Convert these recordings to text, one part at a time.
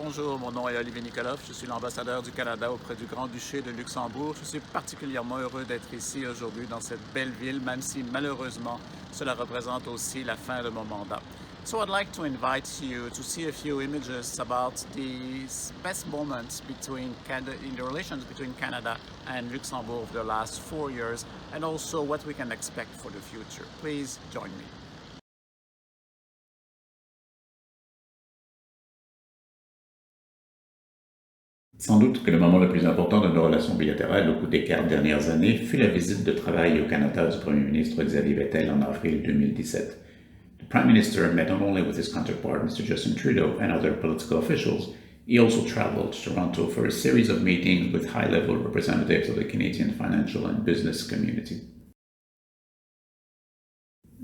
Bonjour, mon nom est Olivier Nikoloff, je suis l'ambassadeur du Canada auprès du Grand-Duché de Luxembourg. Je suis particulièrement heureux d'être ici aujourd'hui dans cette belle ville, même si malheureusement cela représente aussi la fin de mon mandat. So I'd like to invite you to see a few images about the best moments in the relations between Canada and Luxembourg over the last 4 years, and also what we can expect for the future. Please join me. Sans doute que le moment le plus important de nos relations bilatérales au cours des 4 dernières années fut la visite de travail au Canada du Premier ministre Xavier Bettel en avril 2017. The Prime Minister met not only with his counterpart Mr. Justin Trudeau and other political officials, he also traveled to Toronto for a series of meetings with high-level representatives of the Canadian financial and business community.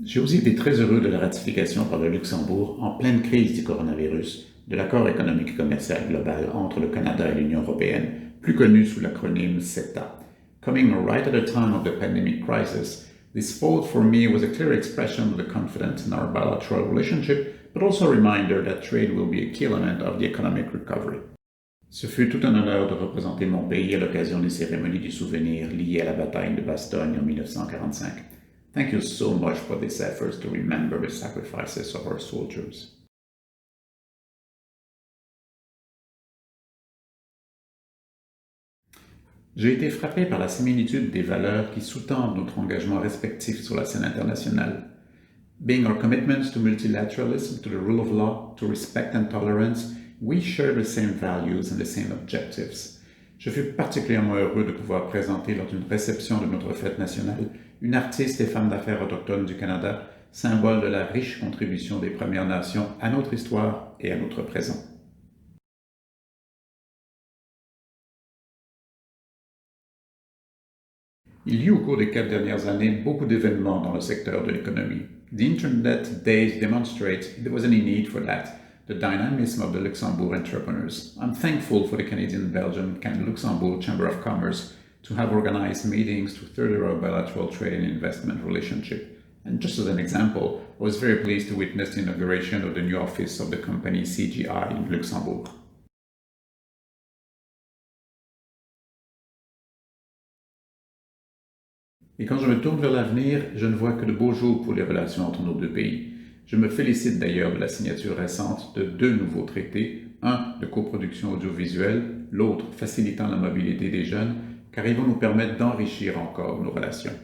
J'ai aussi été très heureux de la ratification par le Luxembourg, en pleine crise du coronavirus, de l'accord économique et commercial global entre le Canada et l'Union européenne, plus connu sous l'acronyme CETA. Coming right at a time of the pandemic crisis, this vote for me was a clear expression of the confidence in our bilateral relationship, but also a reminder that trade will be a key element of the economic recovery. Ce fut tout un honneur de représenter mon pays à l'occasion des cérémonies du souvenir liées à la bataille de Bastogne en 1945. Thank you so much for this effort to remember the sacrifices of our soldiers. J'ai été frappé par la similitude des valeurs qui sous-tendent notre engagement respectif sur la scène internationale. Being our commitments to multilateralism, to the rule of law, to respect and tolerance, we share the same values and the same objectives. Je fus particulièrement heureux de pouvoir présenter lors d'une réception de notre fête nationale une artiste et femme d'affaires autochtone du Canada, symbole de la riche contribution des Premières Nations à notre histoire et à notre présent. Il y eut au cours des 4 dernières années beaucoup d'événements dans le secteur de l'économie. The Internet Days demonstrate there wasn't any need for that, the dynamism of the Luxembourg entrepreneurs. I'm thankful for the Canadian-Belgian Luxembourg Chamber of Commerce to have organized meetings to further our bilateral trade and investment relationship. And just as an example, I was very pleased to witness the inauguration of the new office of the company CGI in Luxembourg. Et quand je me tourne vers l'avenir, je ne vois que de beaux jours pour les relations entre nos deux pays. Je me félicite d'ailleurs de la signature récente de 2 nouveaux traités, un de coproduction audiovisuelle, l'autre facilitant la mobilité des jeunes, car ils vont nous permettre d'enrichir encore nos relations.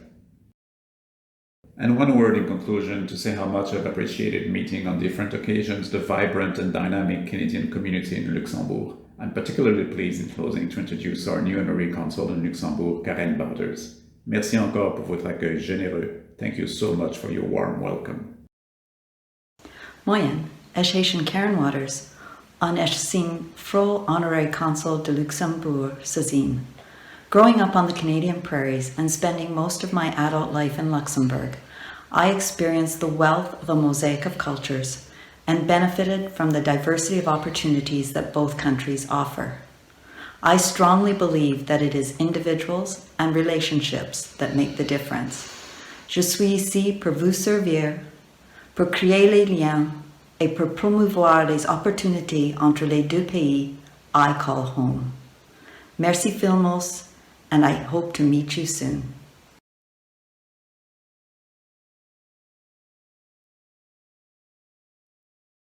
And one word in conclusion to say how much I've appreciated meeting on different occasions the vibrant and dynamic Canadian community in Luxembourg. I'm particularly pleased in closing to introduce our new honorary consul in Luxembourg, Karen Bouders. Merci encore pour votre accueil généreux. Thank you so much for your warm welcome. Moyen, Haitian Karen Waters, on Eshsin Fro Honorary Consul de Luxembourg, Sazine. Growing up on the Canadian prairies and spending most of my adult life in Luxembourg, I experienced the wealth of a mosaic of cultures and benefited from the diversity of opportunities that both countries offer. I strongly believe that it is individuals and relationships that make the difference. Je suis ici pour vous servir, pour créer les liens et pour promouvoir les opportunités entre les deux pays I call home. Merci Filmos, and I hope to meet you soon.